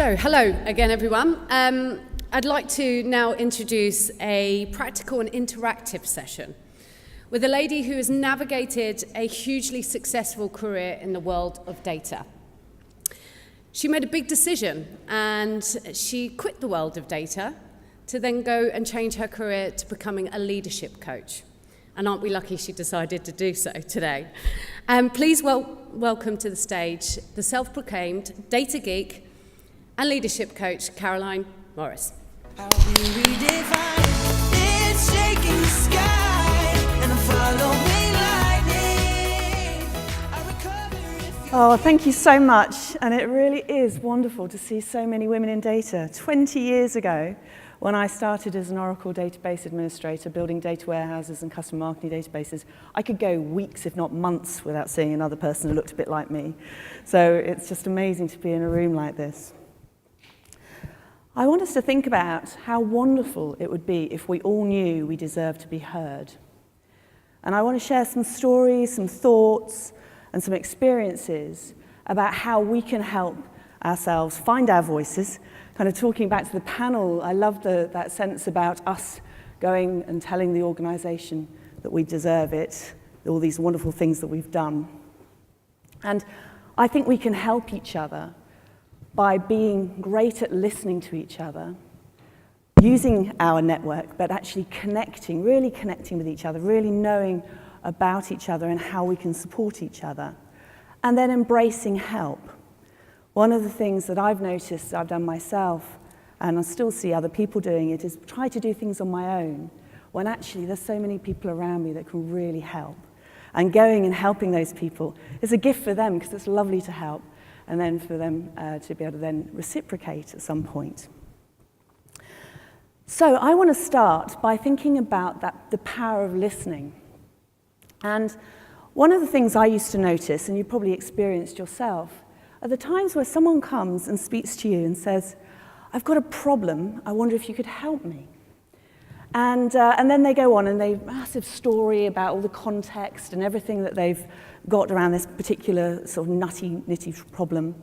So, hello again, everyone. I'd like to now introduce a practical and interactive session with a lady who has navigated a hugely successful career in the world of data. She made a big decision and she quit the world of data to then go and change her career to becoming a leadership coach. And aren't we lucky she decided to do so today? Please welcome to the stage the self-proclaimed data geek and leadership coach, Caroline Morris. I'll be redefined. It's shaking the sky, and I'm following lightning. I recover if you... Oh, thank you so much. And it really is wonderful to see so many women in data. 20 years ago, when I started as an Oracle database administrator, building data warehouses and custom marketing databases, I could go weeks, if not months, without seeing another person who looked a bit like me. So it's just amazing to be in a room like this. I want us to think about how wonderful it would be if we all knew we deserved to be heard. And I want to share some stories, some thoughts, and some experiences about how we can help ourselves find our voices. Kind of talking back to the panel, I love that sense about us going and telling the organisation that we deserve it, all these wonderful things that we've done. And I think we can help each other by being great at listening to each other, using our network, but actually really connecting with each other, really knowing about each other and how we can support each other, and then embracing help. One of the things that I've noticed, I've done myself, and I still see other people doing it, is try to do things on my own, when actually there's so many people around me that can really help. And going and helping those people is a gift for them, because it's lovely to help, and then for them to be able to then reciprocate at some point. So I want to start by thinking about the power of listening. And one of the things I used to notice, and you probably experienced yourself, are the times where someone comes and speaks to you and says, "I've got a problem, I wonder if you could help me." And then they go on and they massive story about all the context and everything that they've got around this particular sort of nitty problem.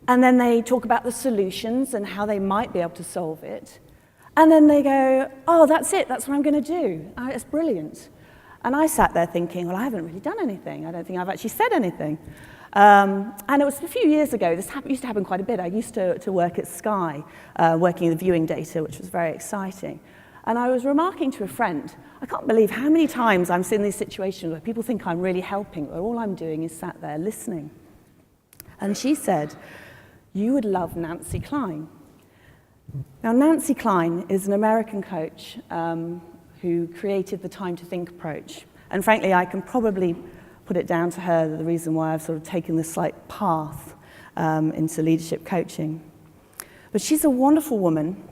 And then they talk about the solutions and how they might be able to solve it. And then they go, "Oh, that's it, that's what I'm going to do. Oh, it's brilliant." And I sat there thinking, well, I haven't really done anything. I don't think I've actually said anything. And it was a few years ago. This used to happen quite a bit. I used to work at Sky, working in the viewing data, which was very exciting. And I was remarking to a friend, I can't believe how many times I'm in these situations where people think I'm really helping, but all I'm doing is sat there listening. And she said, "You would love Nancy Kline." Now, Nancy Kline is an American coach who created the time to think approach. And frankly, I can probably put it down to her, the reason why I've sort of taken this slight path into leadership coaching. But she's a wonderful woman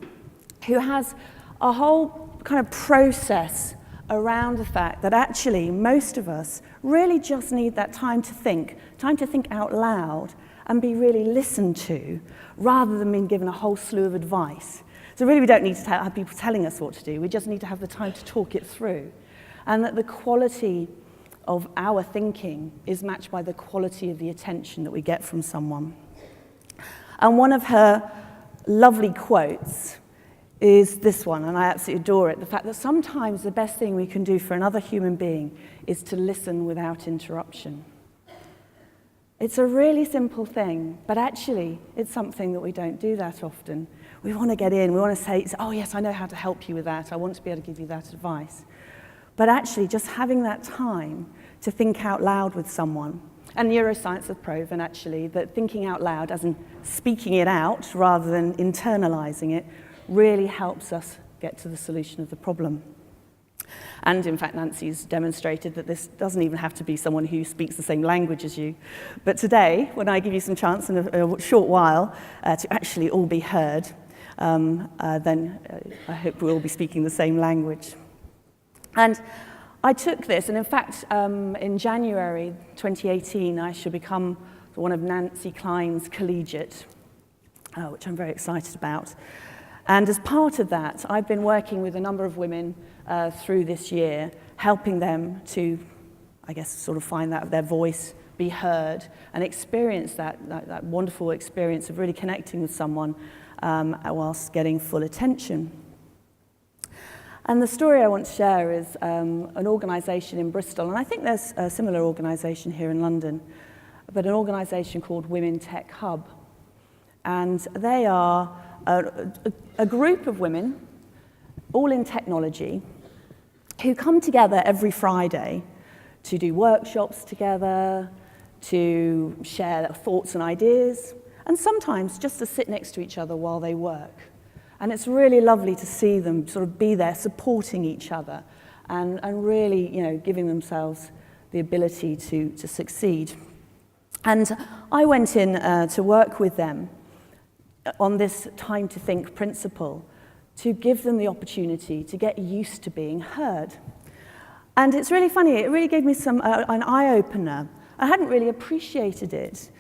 who has a whole kind of process around the fact that actually most of us really just need that time to think out loud and be really listened to, rather than being given a whole slew of advice. So really we don't need to have people telling us what to do, we just need to have the time to talk it through. And that the quality of our thinking is matched by the quality of the attention that we get from someone. And one of her lovely quotes is this one, and I absolutely adore it, the fact that sometimes the best thing we can do for another human being is to listen without interruption. It's a really simple thing, but actually it's something that we don't do that often. We want to get in, we want to say, "Oh yes, I know how to help you with that, I want to be able to give you that advice." But actually just having that time to think out loud with someone, and neuroscience have proven actually that thinking out loud, as in speaking it out rather than internalizing it, really helps us get to the solution of the problem. And in fact, Nancy's demonstrated that this doesn't even have to be someone who speaks the same language as you. But today, when I give you some chance in a short while to actually all be heard, then I hope we'll all be speaking the same language. And I took this, and in fact, in January 2018, I should become one of Nancy Kline's collegiate, which I'm very excited about. And as part of that, I've been working with a number of women through this year, helping them to, I guess, sort of find that their voice, be heard and experience that wonderful experience of really connecting with someone whilst getting full attention. And the story I want to share is an organisation in Bristol, and I think there's a similar organisation here in London, but an organisation called Women Tech Hub. And they are a group of women, all in technology, who come together every Friday to do workshops together, to share their thoughts and ideas, and sometimes just to sit next to each other while they work. And it's really lovely to see them sort of be there supporting each other and really, giving themselves the ability to succeed. And I went in to work with them on this time to think principle to give them the opportunity to get used to being heard. And it's really funny, it really gave me an eye-opener. I hadn't really appreciated it.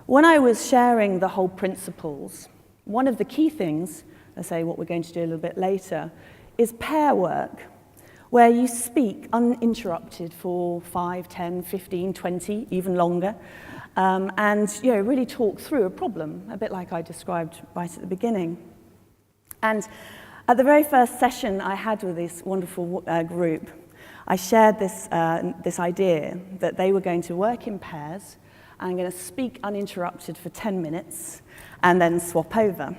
When I was sharing the whole principles, one of the key things, I say what we're going to do a little bit later, is pair work, where you speak uninterrupted for 5, 10, 15, 20, even longer, and really talk through a problem, a bit like I described right at the beginning. And at the very first session I had with this wonderful group, I shared this idea that they were going to work in pairs and going to speak uninterrupted for 10 minutes and then swap over.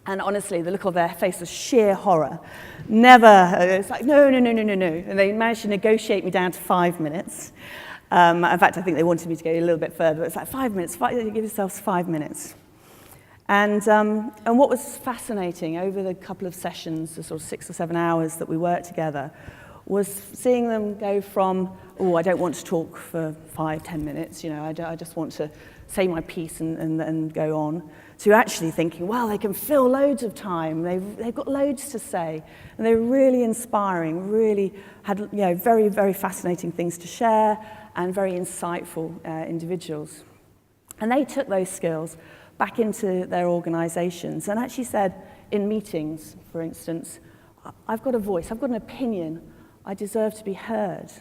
And honestly, the look on their face was sheer horror. It's like, no. And they managed to negotiate me down to 5 minutes. In fact, I think they wanted me to go a little bit further. But it's like 5 minutes, give yourselves 5 minutes. And what was fascinating over the couple of sessions, the sort of 6 or 7 hours that we worked together, was seeing them go from, I don't want to talk for 5, 10 minutes, I just want to say my piece and go on, to actually thinking, well, they can fill loads of time, they've got loads to say, and they're really inspiring, really had very, very fascinating things to share, and very insightful individuals. And they took those skills back into their organizations and actually said, in meetings, for instance, I've got a voice, I've got an opinion, I deserve to be heard.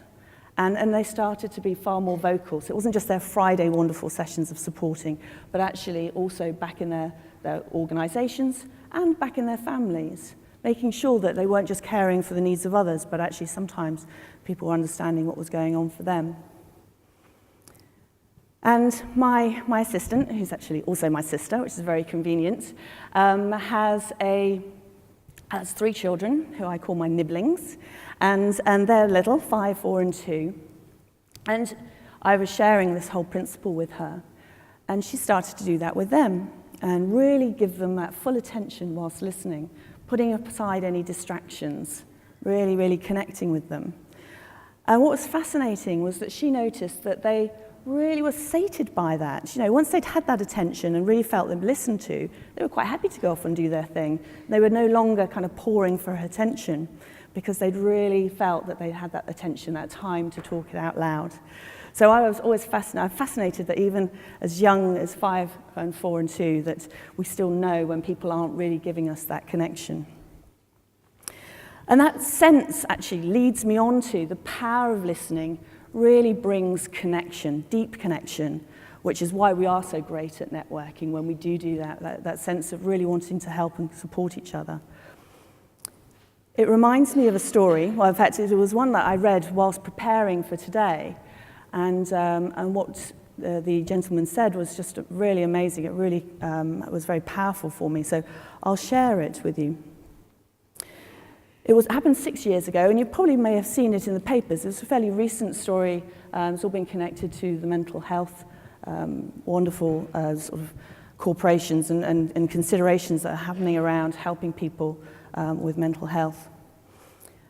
And they started to be far more vocal. So it wasn't just their Friday wonderful sessions of supporting, but actually also back in their organizations and back in their families, making sure that they weren't just caring for the needs of others, but actually sometimes people were understanding what was going on for them. And my assistant, who's actually also my sister, which is very convenient, has 3 children, who I call my nibblings, and they're little, 5, 4, and 2. And I was sharing this whole principle with her, and she started to do that with them, and really give them that full attention whilst listening, putting aside any distractions, really, really connecting with them. And what was fascinating was that she noticed that they really were sated by that. Once they'd had that attention and really felt them listened to, they were quite happy to go off and do their thing. They were no longer kind of pouring for her attention because they'd really felt that they'd had that attention, that time to talk it out loud. So I was always fascinated that even as young as 5 and 4 and 2, that we still know when people aren't really giving us that connection. And that sense actually leads me on to the power of listening really brings connection, deep connection, which is why we are so great at networking when we do that sense of really wanting to help and support each other. It reminds me of a story. Well, in fact, it was one that I read whilst preparing for today, and what the gentleman said was just really amazing. It really was very powerful for me, so I'll share it with you. It happened 6 years ago, and you probably may have seen it in the papers. It's a fairly recent story. It's all been connected to the mental health, wonderful sort of corporations and considerations that are happening around helping people with mental health.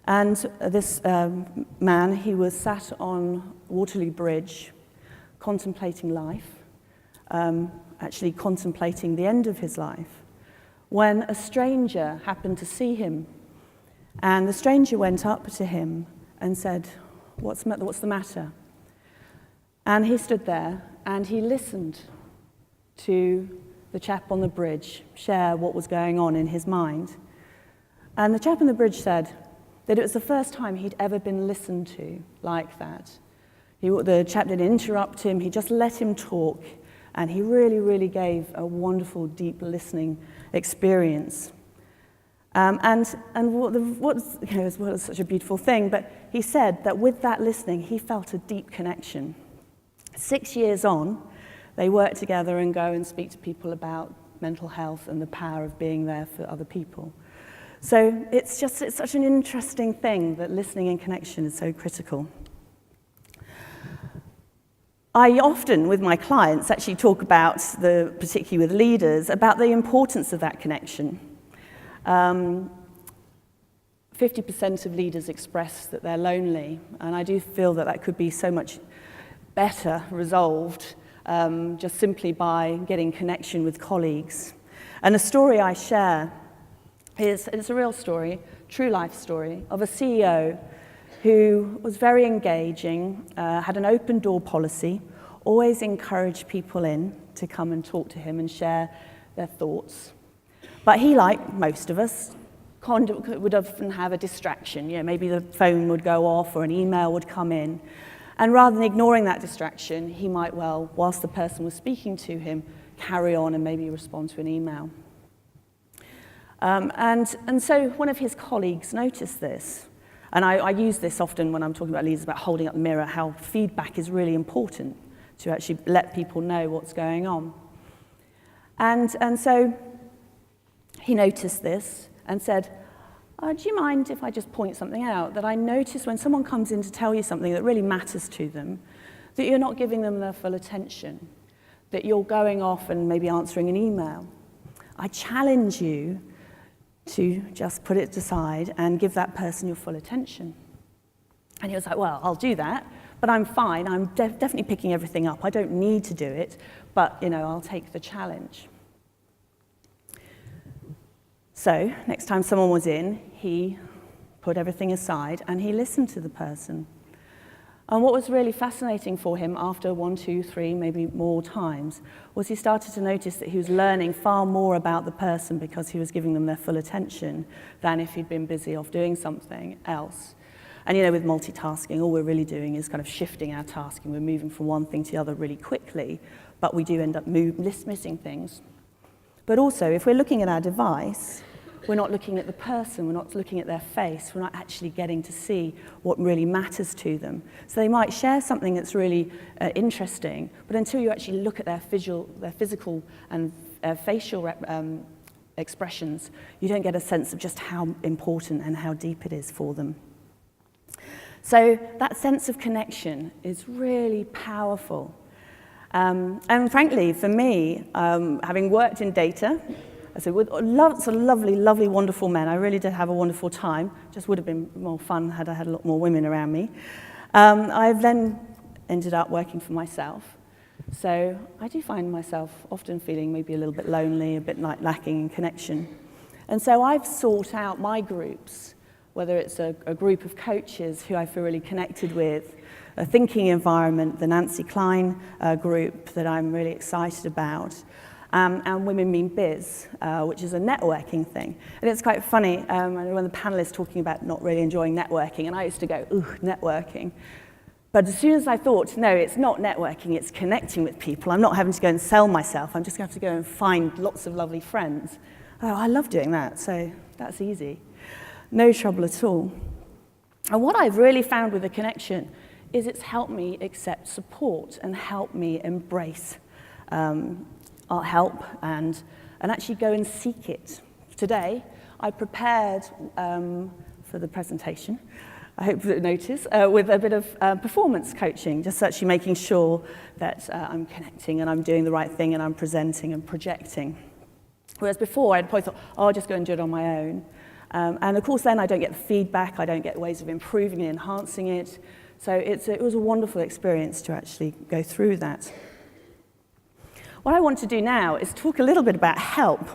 And this man, he was sat on Waterloo Bridge, contemplating life, actually contemplating the end of his life, when a stranger happened to see him. And the stranger went up to him and said, what's the matter? And he stood there and he listened to the chap on the bridge share what was going on in his mind. And the chap on the bridge said that it was the first time he'd ever been listened to like that. The chap didn't interrupt him, he just let him talk, and he really, really gave a wonderful, deep listening experience. And what's such a beautiful thing, but he said that with that listening, he felt a deep connection. 6 years on, they work together and go and speak to people about mental health and the power of being there for other people. So it's such an interesting thing that listening and connection is so critical. I often, with my clients, actually talk about, particularly with leaders, about the importance of that connection. 50% of leaders express that they're lonely, and I do feel that that could be so much better resolved just simply by getting connection with colleagues. And a story I share it's a real story, true life story, of a CEO who was very engaging, had an open door policy, always encouraged people in to come and talk to him and share their thoughts. But he, like most of us, would often have a distraction. Maybe the phone would go off or an email would come in. And rather than ignoring that distraction, he might whilst the person was speaking to him, carry on and maybe respond to an email. And so one of his colleagues noticed this. And I use this often when I'm talking about leaders, about holding up the mirror, how feedback is really important to actually let people know what's going on. And so he noticed this and said, do you mind if I just point something out? That I notice when someone comes in to tell you something that really matters to them, that you're not giving them their full attention, that you're going off and maybe answering an email. I challenge you to just put it aside and give that person your full attention. And he was like, well, I'll do that, but I'm fine. I'm definitely picking everything up. I don't need to do it, but I'll take the challenge. So next time someone was in, he put everything aside and he listened to the person. And what was really fascinating for him after 1, 2, 3, maybe more times, was he started to notice that he was learning far more about the person because he was giving them their full attention than if he'd been busy off doing something else. And with multitasking, all we're really doing is kind of shifting our tasking. We're moving from one thing to the other really quickly, but we do end up missing things. But also, if we're looking at our device, we're not looking at the person, we're not looking at their face, we're not actually getting to see what really matters to them. So they might share something that's really interesting, but until you actually look at their physical and facial expressions, you don't get a sense of just how important and how deep it is for them. So that sense of connection is really powerful. And frankly, for me, having worked in data, with lots of lovely, lovely, wonderful men, I really did have a wonderful time. Just would have been more fun had I had a lot more women around me. I've then ended up working for myself. So I do find myself often feeling maybe a little bit lonely, a bit lacking in connection. And so I've sought out my groups, whether it's a group of coaches who I feel really connected with, a thinking environment, the Nancy Klein group that I'm really excited about, and Women Mean Biz, which is a networking thing. And it's quite funny, when the panelists talking about not really enjoying networking, and I used to go, ooh, networking. But as soon as I thought, no, it's not networking, it's connecting with people. I'm not having to go and sell myself, I'm just going to have to go and find lots of lovely friends. Oh, I love doing that, so that's easy. No trouble at all. And what I've really found with the connection is it's helped me accept support and help me embrace our help and actually go and seek it. Today, I prepared for the presentation, I hope you notice, with a bit of performance coaching, just actually making sure that I'm connecting and I'm doing the right thing and I'm presenting and projecting. Whereas before, I'd probably thought, oh, I'll just go and do it on my own. And of course, then I don't get the feedback, I don't get ways of improving and enhancing it. So it was a wonderful experience to actually go through that. What I want to do now is talk a little bit about help,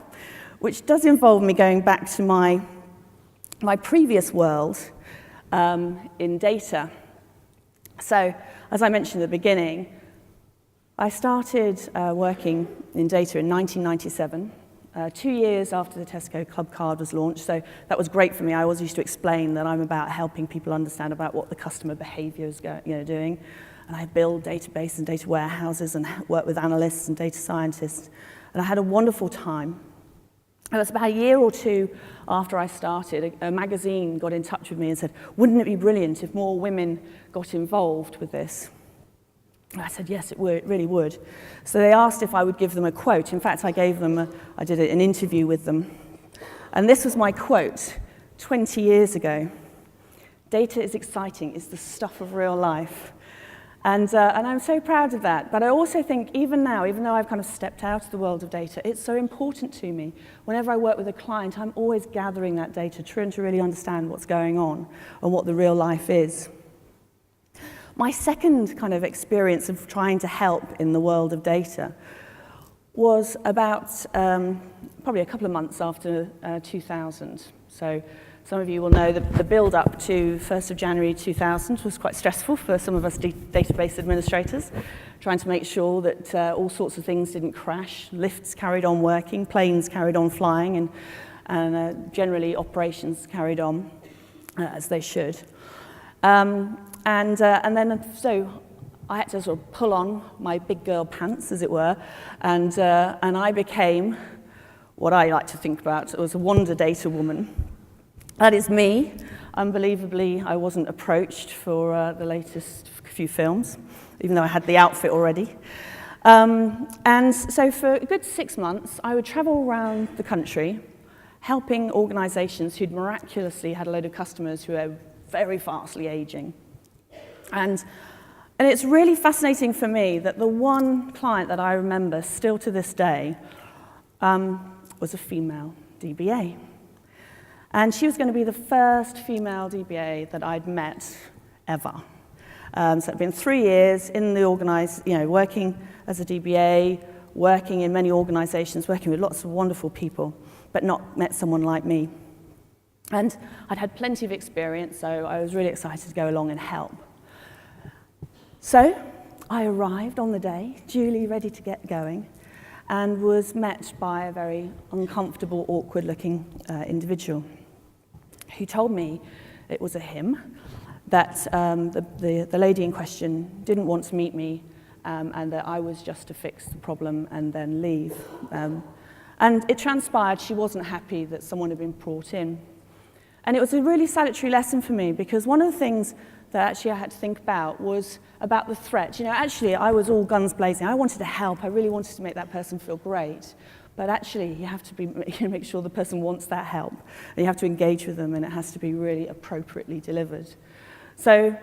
which does involve me going back to my previous world in data. So, as I mentioned at the beginning, I started working in data in 1997. 2 years after the Tesco Club card was launched, so that was great for me. I always used to explain that I'm about helping people understand about what the customer behavior is doing. And I build databases and data warehouses and work with analysts and data scientists. And I had a wonderful time. It was about a year or two after I started, a magazine got in touch with me and said, wouldn't it be brilliant if more women got involved with this? And I said, yes, it really would. So they asked if I would give them a quote. In fact, I did an interview with them. And this was my quote 20 years ago. Data is exciting, it's the stuff of real life. And I'm so proud of that. But I also think even now, even though I've kind of stepped out of the world of data, it's so important to me. Whenever I work with a client, I'm always gathering that data, trying to really understand what's going on and what the real life is. My second kind of experience of trying to help in the world of data was about probably a couple of months after 2000. So some of you will know that the build-up to 1st of January 2000 was quite stressful for some of us database administrators, trying to make sure that all sorts of things didn't crash, lifts carried on working, planes carried on flying, and generally operations carried on as they should. And then I had to sort of pull on my big girl pants, as it were, and I became what I like to think about as a wonder data woman. That is me. Unbelievably, I wasn't approached for the latest few films, even though I had the outfit already. And so for a good 6 months, I would travel around the country, helping organizations who'd miraculously had a load of customers who are very fastly aging. And it's really fascinating for me that the one client that I remember still to this day was a female DBA. And she was going to be the first female DBA that I'd met ever. So it'd been 3 years in the working as a DBA, working in many organizations, working with lots of wonderful people, but not met someone like me. And I'd had plenty of experience, so I was really excited to go along and help. So I arrived on the day, duly ready to get going, and was met by a very uncomfortable, awkward-looking individual who told me it was a him, that the lady in question didn't want to meet me, and that I was just to fix the problem and then leave. And it transpired she wasn't happy that someone had been brought in. And it was a really salutary lesson for me, because one of the things that actually I had to think about was about the threat. Actually, I was all guns blazing. I wanted to help. I really wanted to make that person feel great. But actually, you have to make sure the person wants that help. And you have to engage with them, and it has to be really appropriately delivered. So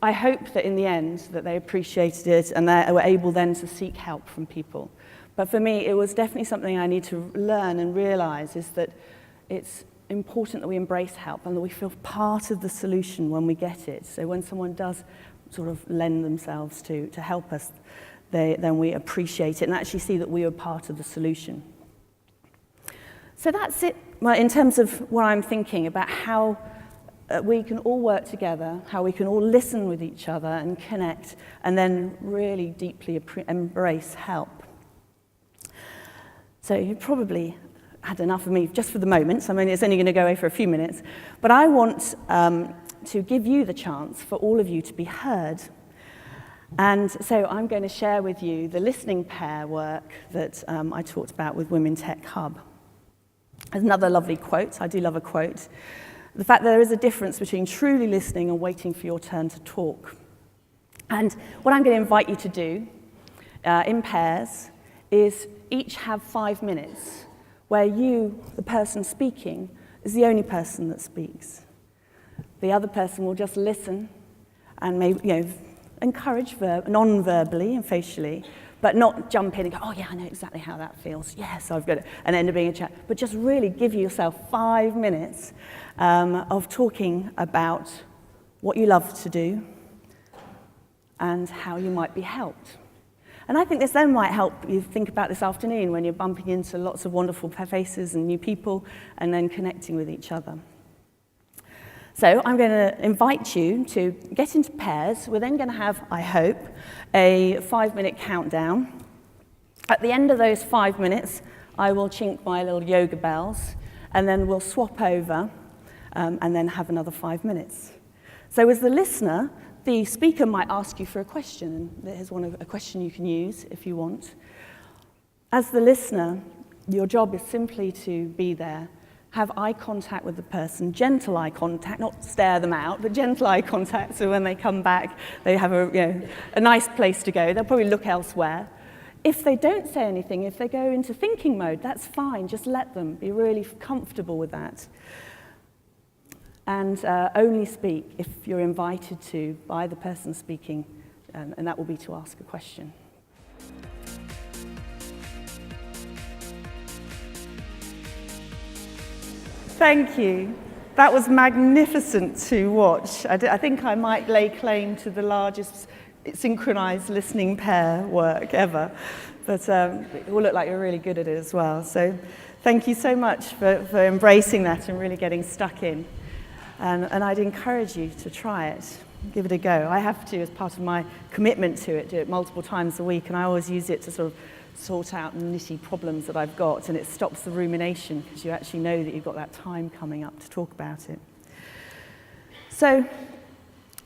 I hope that in the end that they appreciated it and they were able then to seek help from people. But for me, it was definitely something I need to learn and realize, is that it's important that we embrace help and that we feel part of the solution when we get it. So when someone does sort of lend themselves to help us, then we appreciate it and actually see that we are part of the solution. So that's it in terms of what I'm thinking about how we can all work together, how we can all listen with each other and connect, and then really deeply embrace help. So you probably had enough of me just for the moment. I mean, it's only going to go away for a few minutes. But I want to give you the chance for all of you to be heard. And so I'm going to share with you the listening pair work that I talked about with Women Tech Hub. There's another lovely quote. I do love a quote. The fact that there is a difference between truly listening and waiting for your turn to talk. And what I'm going to invite you to do in pairs is each have 5 minutes where you, the person speaking, is the only person that speaks. The other person will just listen and maybe, encourage non-verbally and facially, but not jump in and go, oh yeah, I know exactly how that feels. Yes, I've got it. And end up being a chat. But just really give yourself 5 minutes of talking about what you love to do and how you might be helped. And I think this then might help you think about this afternoon when you're bumping into lots of wonderful faces and new people and then connecting with each other. So I'm going to invite you to get into pairs. We're then going to have, I hope, a 5-minute countdown. At the end of those 5 minutes, I will chink my little yoga bells, and then we'll swap over and then have another 5 minutes. So as the listener, the speaker might ask you for a question, and there's a question you can use if you want. As the listener, your job is simply to be there, have eye contact with the person, gentle eye contact, not stare them out, but gentle eye contact, so when they come back, they have a nice place to go. They'll probably look elsewhere. If they don't say anything, if they go into thinking mode, that's fine. Just let them. Be really comfortable with that. And only speak if you're invited to by the person speaking, and that will be to ask a question. Thank you. That was magnificent to watch. I think I might lay claim to the largest synchronized listening pair work ever, but it all looked like you're really good at it as well. So thank you so much for embracing that and really getting stuck in. And I'd encourage you to try it, give it a go. I have to, as part of my commitment to it, do it multiple times a week, and I always use it to sort of sort out nitty problems that I've got, and it stops the rumination because you actually know that you've got that time coming up to talk about it. So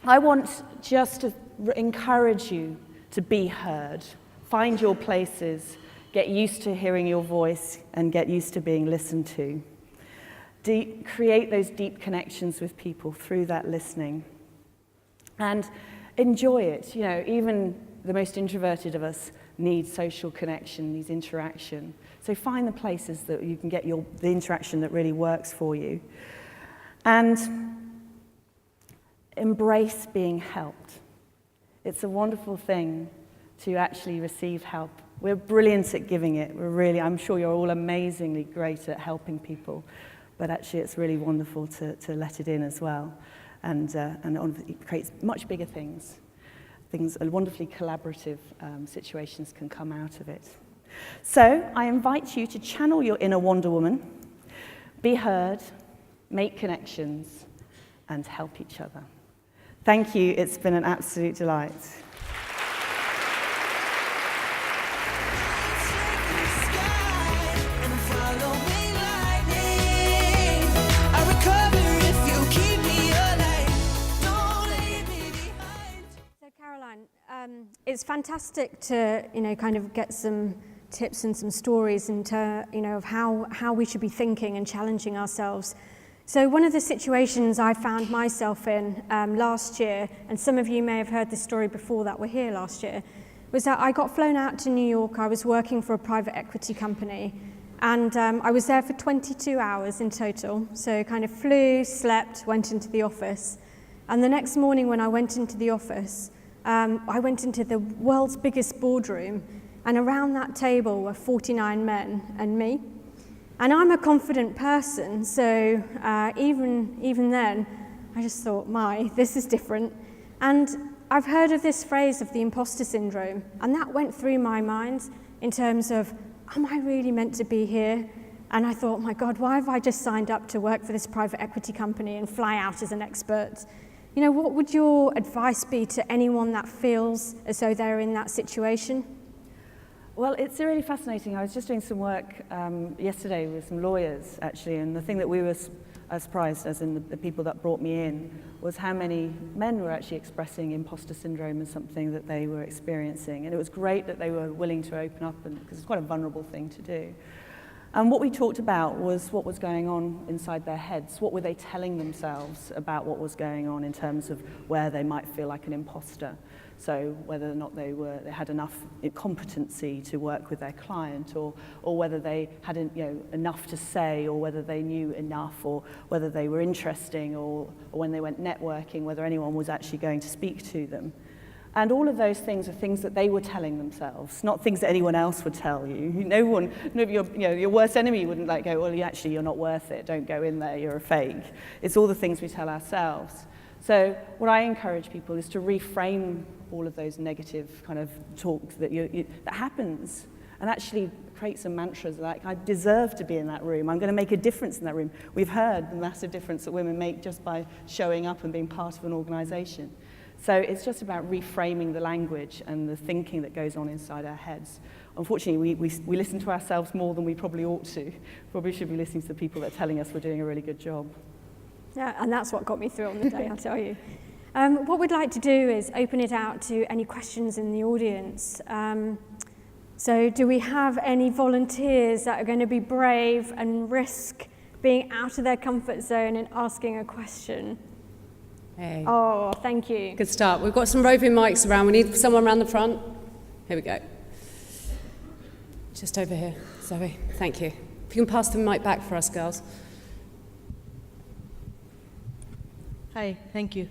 I want just to encourage you to be heard. Find your places, get used to hearing your voice, and get used to being listened to. Create those deep connections with people through that listening. And enjoy it. You know, even the most introverted of us need social connection, needs interaction. So find the places that you can get the interaction that really works for you. And embrace being helped. It's a wonderful thing to actually receive help. We're brilliant at giving it. I'm sure you're all amazingly great at helping people, but actually it's really wonderful to let it in as well. And it creates much bigger things. Wonderfully collaborative situations can come out of it. So I invite you to channel your inner Wonder Woman, be heard, make connections, and help each other. Thank you. It's been an absolute delight. It's fantastic to, kind of get some tips and some stories into, of how we should be thinking and challenging ourselves. So one of the situations I found myself in last year, and some of you may have heard this story before that were here last year, was that I got flown out to New York. I was working for a private equity company, and I was there for 22 hours in total. So kind of flew, slept, went into the office. And the next morning when I went into the office, I went into the world's biggest boardroom, and around that table were 49 men and me. And I'm a confident person, so even then, I just thought, this is different. And I've heard of this phrase of the imposter syndrome, and that went through my mind in terms of, am I really meant to be here? And I thought, my God, why have I just signed up to work for this private equity company and fly out as an expert? What would your advice be to anyone that feels as though they're in that situation? Well, it's really fascinating. I was just doing some work yesterday with some lawyers, actually, and the thing that we were surprised, as in the people that brought me in, was how many men were actually expressing imposter syndrome as something that they were experiencing. And it was great that they were willing to open up, because it's quite a vulnerable thing to do. And what we talked about was what was going on inside their heads. What were they telling themselves about what was going on in terms of where they might feel like an imposter? So whether or not they had enough competency to work with their client, or whether they had enough to say, or whether they knew enough, or whether they were interesting, or when they went networking, whether anyone was actually going to speak to them. And all of those things are things that they were telling themselves, not things that anyone else would tell you. Your worst enemy wouldn't go, well, you're not worth it. Don't go in there. You're a fake. It's all the things we tell ourselves. So what I encourage people is to reframe all of those negative kind of talk that that happens, and actually create some mantras like, I deserve to be in that room. I'm going to make a difference in that room. We've heard the massive difference that women make just by showing up and being part of an organization. So it's just about reframing the language and the thinking that goes on inside our heads. Unfortunately, we listen to ourselves more than we probably ought to. Probably should be listening to the people that are telling us we're doing a really good job. Yeah, and that's what got me through on the day, I'll tell you. What we'd like to do is open it out to any questions in the audience. So do we have any volunteers that are going to be brave and risk being out of their comfort zone and asking a question? Hey. Oh, thank you. Good start. We've got some roving mics around. We need someone around the front. Here we go. Just over here, Zoe. Thank you. If you can pass the mic back for us, girls. Hi, thank you.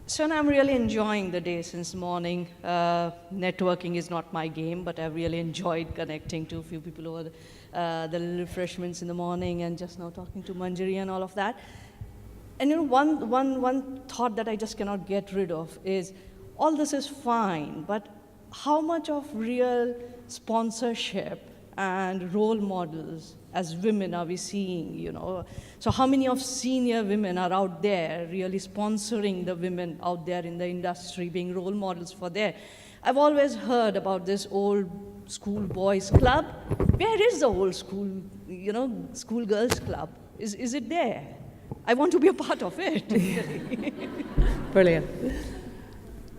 So I'm really enjoying the day since morning. Networking is not my game, but I've really enjoyed connecting to a few people over the little refreshments in the morning and just now talking to Manjari and all of that. And you know, one thought that I just cannot get rid of is all this is fine, but how much of real sponsorship and role models as women are we seeing, you know? So how many of senior women are out there really sponsoring the women out there in the industry, being role models for there? I've always heard about this old school boys club. Where is the old school, you know, school girls club? Is it there? I want to be a part of it. Brilliant.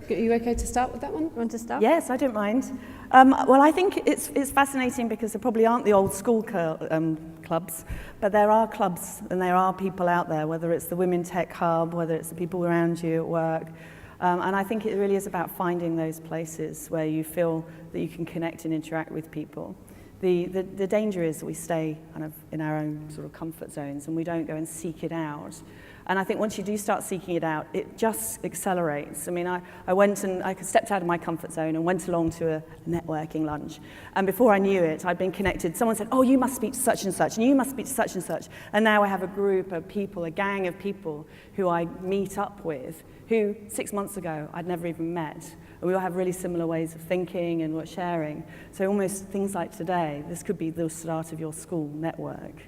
Are you okay to start with that one? You want to start? Yes, I don't mind. Well, I think it's fascinating because there probably aren't the old school clubs, but there are clubs and there are people out there, whether it's the Women Tech Hub, whether it's the people around you at work. And I think it really is about finding those places where you feel that you can connect and interact with people. The danger is that we stay kind of in our own sort of comfort zones and we don't go and seek it out. And I think once you do start seeking it out, it just accelerates. I mean, I went and I stepped out of my comfort zone and went along to a networking lunch. And before I knew it, I'd been connected. Someone said, oh, you must speak to such and such, and you must speak to such and such. And now I have a group of people, a gang of people who I meet up with, who 6 months ago I'd never even met. And we all have really similar ways of thinking and we're sharing. So almost things like today, this could be the start of your school network.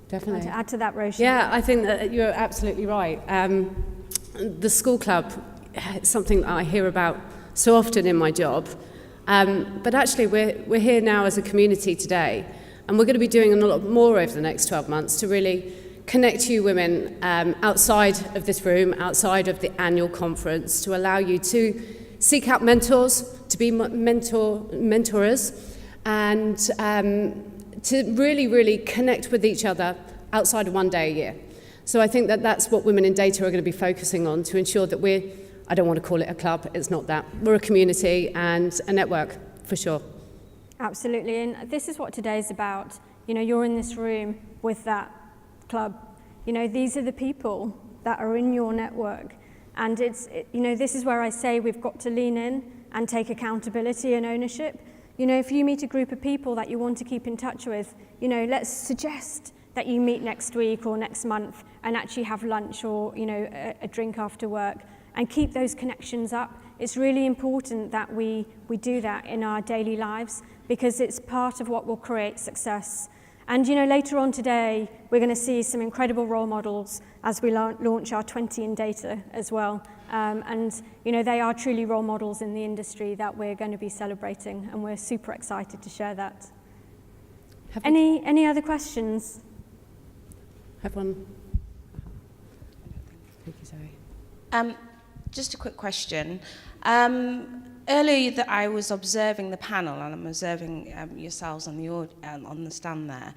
Definitely. To add to that, Roshi. Yeah, I think that you're absolutely right. The school club is something that I hear about so often in my job. But actually, we're here now as a community today, and we're going to be doing a lot more over the next 12 months to really connect you women outside of this room, outside of the annual conference, to allow you to seek out mentors, to be mentorers, and to really, really connect with each other outside of one day a year. So I think that that's what Women in Data are going to be focusing on, to ensure that I don't want to call it a club, it's not that. We're a community and a network, for sure. Absolutely, and this is what today is about. You know, you're in this room with that club. You know, these are the people that are in your network. And you know, this is where I say we've got to lean in and take accountability and ownership. You know, if you meet a group of people that you want to keep in touch with, you know, let's suggest that you meet next week or next month and actually have lunch or, you know, a drink after work and keep those connections up. It's really important that we do that in our daily lives because it's part of what will create success. And, you know, later on today, we're going to see some incredible role models as we launch our 20 in Data as well. And, you know, they are truly role models in the industry that we're going to be celebrating, and we're super excited to share that. Any other questions? Have one. Thank you, Zoe. Just a quick question. Earlier that I was observing the panel, and I'm observing yourselves on the stand there,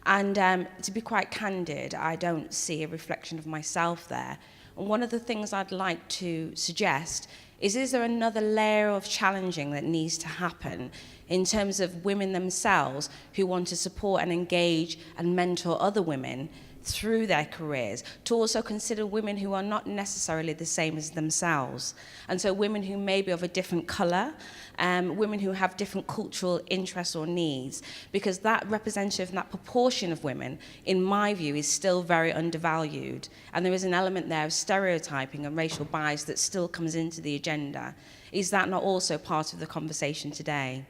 and to be quite candid, I don't see a reflection of myself there. And one of the things I'd like to suggest is there another layer of challenging that needs to happen in terms of women themselves who want to support and engage and mentor other women through their careers, to also consider women who are not necessarily the same as themselves. And so women who may be of a different colour, women who have different cultural interests or needs, because that representative and that proportion of women, in my view, is still very undervalued. And there is an element there of stereotyping and racial bias that still comes into the agenda. Is that not also part of the conversation today?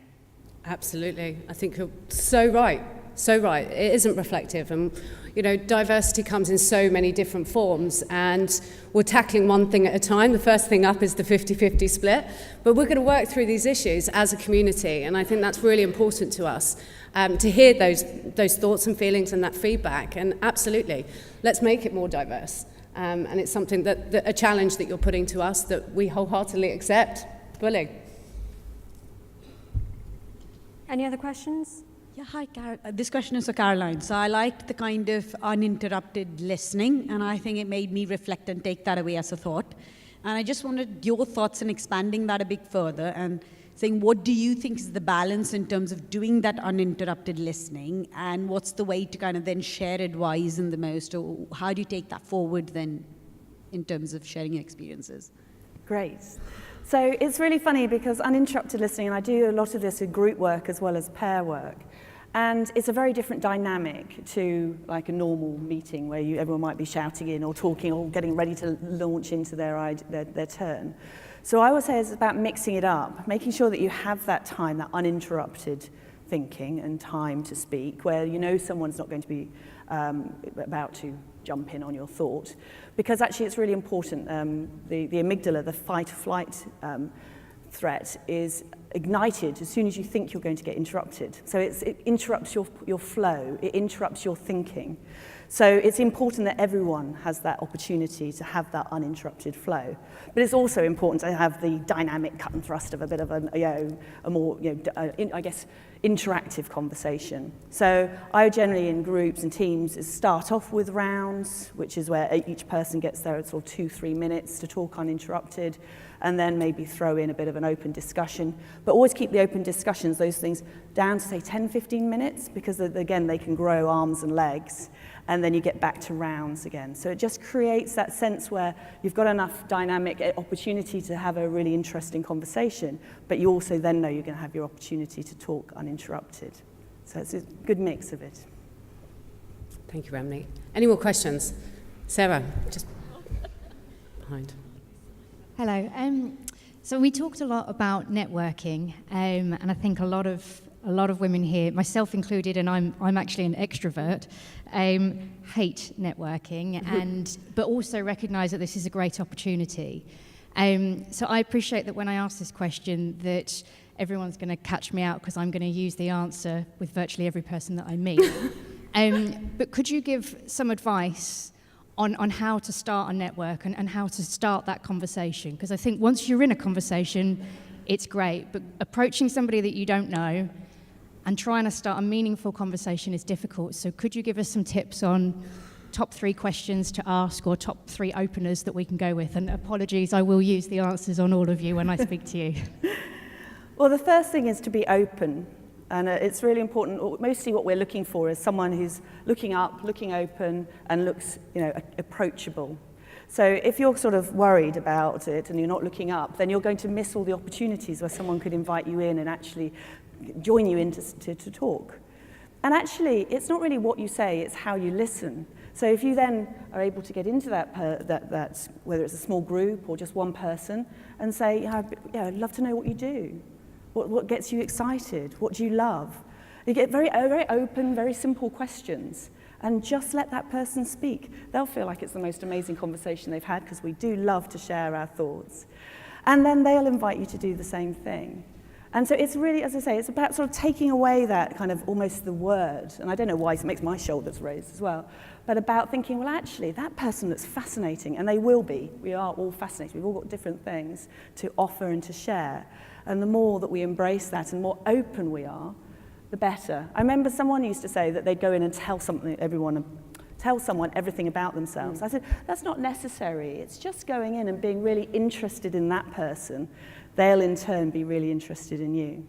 Absolutely. I think you're so right. so right. It isn't reflective, and diversity comes in so many different forms, and we're tackling one thing at a time. The first thing up is the 50-50 split, but we're going to work through these issues as a community, and I think that's really important to us, to hear those thoughts and feelings and that feedback, and absolutely, let's make it more diverse. And it's something that a challenge that you're putting to us that we wholeheartedly accept. Willing. Any other questions? Yeah, hi, this question is for Caroline. So I liked the kind of uninterrupted listening, and I think it made me reflect and take that away as a thought. And I just wanted your thoughts in expanding that a bit further and saying, what do you think is the balance in terms of doing that uninterrupted listening, and what's the way to kind of then share advice in the most, or how do you take that forward then in terms of sharing your experiences? Great. So it's really funny because uninterrupted listening, and I do a lot of this in group work as well as pair work, and it's a very different dynamic to like a normal meeting where everyone might be shouting in or talking or getting ready to launch into their turn. So I always say it's about mixing it up, making sure that you have that time, that uninterrupted thinking and time to speak, where someone's not going to be about to jump in on your thought, because actually it's really important. The amygdala, the fight-or-flight threat, is ignited as soon as you think you're going to get interrupted. So it interrupts your flow, it interrupts your thinking. So it's important that everyone has that opportunity to have that uninterrupted flow. But it's also important to have the dynamic cut and thrust of a bit of a more, I guess, interactive conversation. So I generally, in groups and teams, start off with rounds, which is where each person gets their sort of 2-3 minutes to talk uninterrupted, and then maybe throw in a bit of an open discussion. But always keep the open discussions, those things, down to say 10-15 minutes, because again, they can grow arms and legs, and then you get back to rounds again. So it just creates that sense where you've got enough dynamic opportunity to have a really interesting conversation, but you also then know you're going to have your opportunity to talk uninterrupted. So it's a good mix of it. Thank you, Emily. Any more questions? Sarah, just behind. Hello. So we talked a lot about networking, and I think a lot of women here, myself included, and I'm actually an extrovert, hate networking, but also recognise that this is a great opportunity. So I appreciate that when I ask this question, that everyone's going to catch me out because I'm going to use the answer with virtually every person that I meet. But could you give some advice on how to start a network and how to start that conversation? Because I think once you're in a conversation, it's great, but approaching somebody that you don't know and trying to start a meaningful conversation is difficult. So could you give us some tips on top 3 questions to ask or top 3 openers that we can go with? And apologies, I will use the answers on all of you when I speak to you. Well, the first thing is to be open. And it's really important. Mostly what we're looking for is someone who's looking up, looking open, and looks, approachable. So if you're sort of worried about it and you're not looking up, then you're going to miss all the opportunities where someone could invite you in and actually join you in to talk. And actually, it's not really what you say, it's how you listen. So if you then are able to get into that whether it's a small group or just one person, and say, I'd love to know what you do. What gets you excited? What do you love? You get very open, very simple questions, and just let that person speak. They'll feel like it's the most amazing conversation they've had, because we do love to share our thoughts. And then they'll invite you to do the same thing. And so it's really, as I say, it's about sort of taking away that kind of almost the word, and I don't know why it makes my shoulders raise as well, but about thinking, well, actually, that person looks fascinating, and they will be. We are all fascinated. We've all got different things to offer and to share. And the more that we embrace that and the more open we are, the better. I remember someone used to say that they'd go in and tell someone everything about themselves. I said, that's not necessary. It's just going in and being really interested in that person. They'll in turn be really interested in you.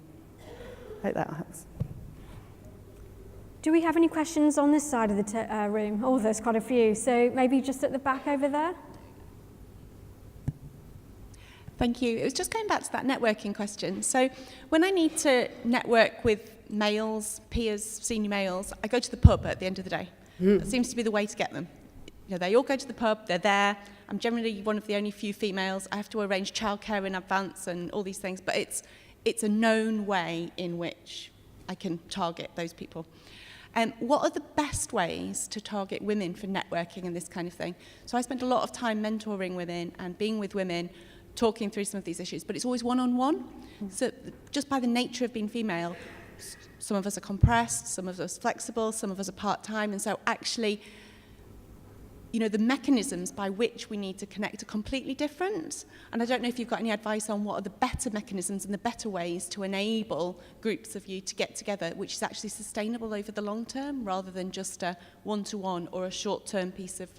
I hope that helps. Do we have any questions on this side of the room? Oh, there's quite a few. So maybe just at the back over there. Thank you. It was just going back to that networking question. So when I need to network with males, peers, senior males, I go to the pub at the end of the day. That seems to be the way to get them. They all go to the pub, they're there. I'm generally one of the only few females. I have to arrange childcare in advance and all these things, but it's a known way in which I can target those people. What are the best ways to target women for networking and this kind of thing? So I spent a lot of time mentoring women and being with women, talking through some of these issues, but it's always one-on-one. So just by the nature of being female, some of us are compressed, some of us flexible, some of us are part-time, and so actually, you know, the mechanisms by which we need to connect are completely different. And I don't know if you've got any advice on what are the better mechanisms and the better ways to enable groups of you to get together, which is actually sustainable over the long term, rather than just a one-to-one or a short-term piece of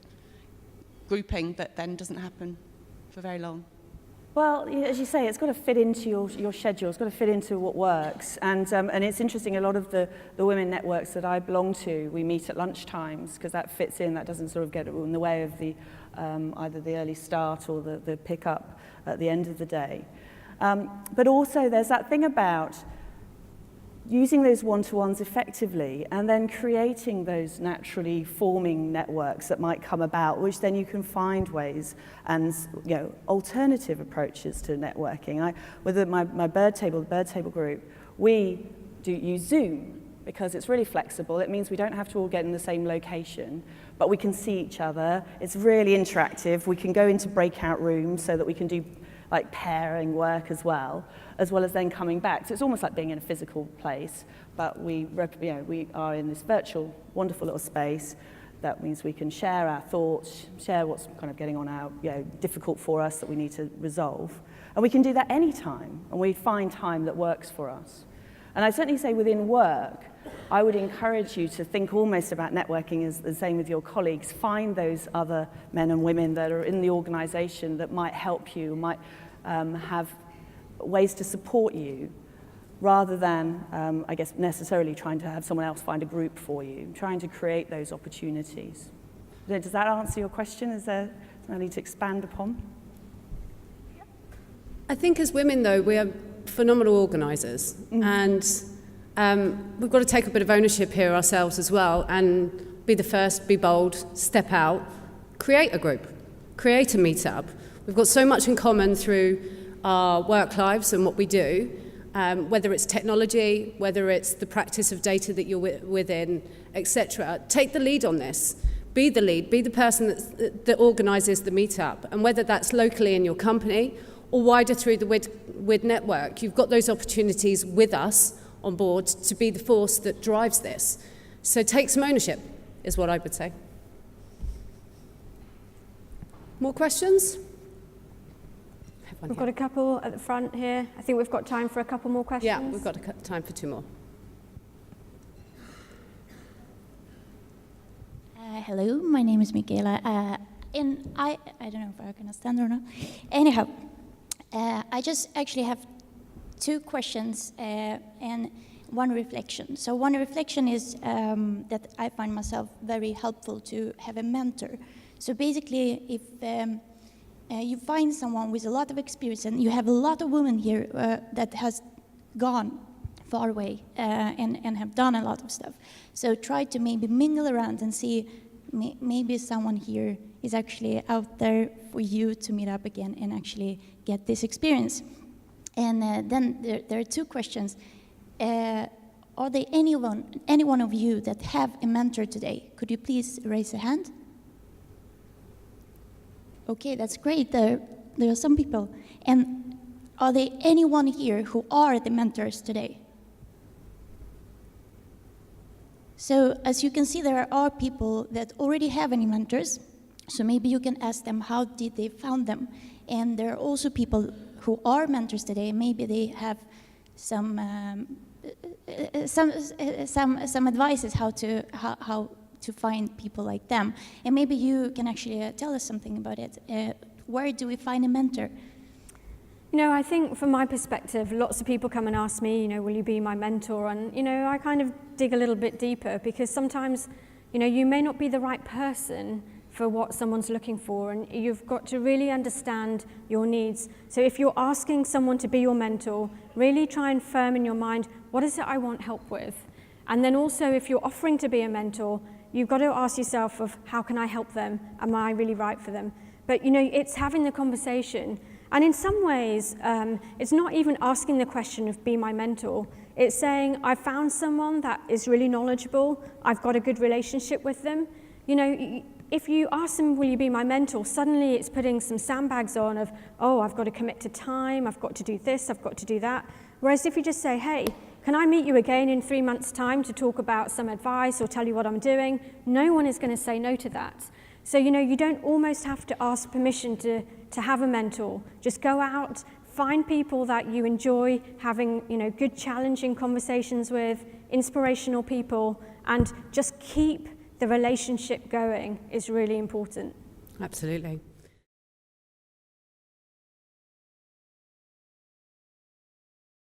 grouping that then doesn't happen for very long. Well, as you say, it's got to fit into your schedule. It's got to fit into what works. And it's interesting, a lot of the women networks that I belong to, we meet at lunchtimes because that fits in. That doesn't sort of get in the way of the either the early start or the pick-up at the end of the day. But also there's that thing about using those one-to-ones effectively and then creating those naturally forming networks that might come about, which then you can find ways and, you know, alternative approaches to networking. With my the Bird Table group, we use Zoom because it's really flexible. It means we don't have to all get in the same location, but we can see each other. It's really interactive. We can go into breakout rooms so that we can do like pairing work as well as then coming back. So it's almost like being in a physical place, but we are in this virtual, wonderful little space. That means we can share our thoughts, share what's kind of getting on our, difficult for us that we need to resolve. And we can do that anytime, and we find time that works for us. And I certainly say within work, I would encourage you to think almost about networking as the same with your colleagues. Find those other men and women that are in the organization that might help you, might have ways to support you, rather than, necessarily trying to have someone else find a group for you, trying to create those opportunities. Does that answer your question? Is there something I need to expand upon? I think as women, though, we are phenomenal organisers, and we've got to take a bit of ownership here ourselves as well, and be the first, be bold, step out, create a group, create a meetup. We've got so much in common through our work lives and what we do, whether it's technology, whether it's the practice of data that you're within, etc. Take the lead on this. Be the lead, be the person that organises the meetup, and whether that's locally in your company or wider through the WID network, you've got those opportunities with us on board to be the force that drives this. So take some ownership, is what I would say. More questions? We've got a couple at the front here. I think we've got time for a couple more questions. Yeah, we've got time for two more. Hello, my name is Michaela, and I don't know if I'm going to stand or not. Anyhow, I just actually have two questions and one reflection. So one reflection is that I find myself very helpful to have a mentor. So basically, if you find someone with a lot of experience, and you have a lot of women here that has gone far away and have done a lot of stuff. So try to maybe mingle around and see maybe someone here is actually out there for you to meet up again and actually get this experience. And then there are two questions. Are there any one of you that have a mentor today? Could you please raise a hand? Okay, that's great. There are some people. And are there anyone here who are the mentors today? So as you can see, there are people that already have any mentors. So maybe you can ask them, how did they found them? And there are also people who are mentors today. Maybe they have some advices how to find people like them. And maybe you can actually tell us something about it. Where do we find a mentor? You know, I think from my perspective, lots of people come and ask me, will you be my mentor? And, I kind of dig a little bit deeper, because sometimes, you may not be the right person for what someone's looking for, and you've got to really understand your needs. So if you're asking someone to be your mentor, really try and firm in your mind, what is it I want help with? And then also, if you're offering to be a mentor, you've got to ask yourself of, how can I help them? Am I really right for them? But, it's having the conversation And in some ways, it's not even asking the question of be my mentor. It's saying, I found someone that is really knowledgeable, I've got a good relationship with them. You know, if you ask them, will you be my mentor, suddenly it's putting some sandbags on of, oh, I've got to commit to time, I've got to do this, I've got to do that. Whereas if you just say, hey, can I meet you again in 3 months' time to talk about some advice or tell you what I'm doing? No one is going to say no to that. So, you know, you don't almost have to ask permission to have a mentor. Just go out, find people that you enjoy having, you know, good, challenging conversations with, inspirational people, and just keep the relationship going is really important. Absolutely.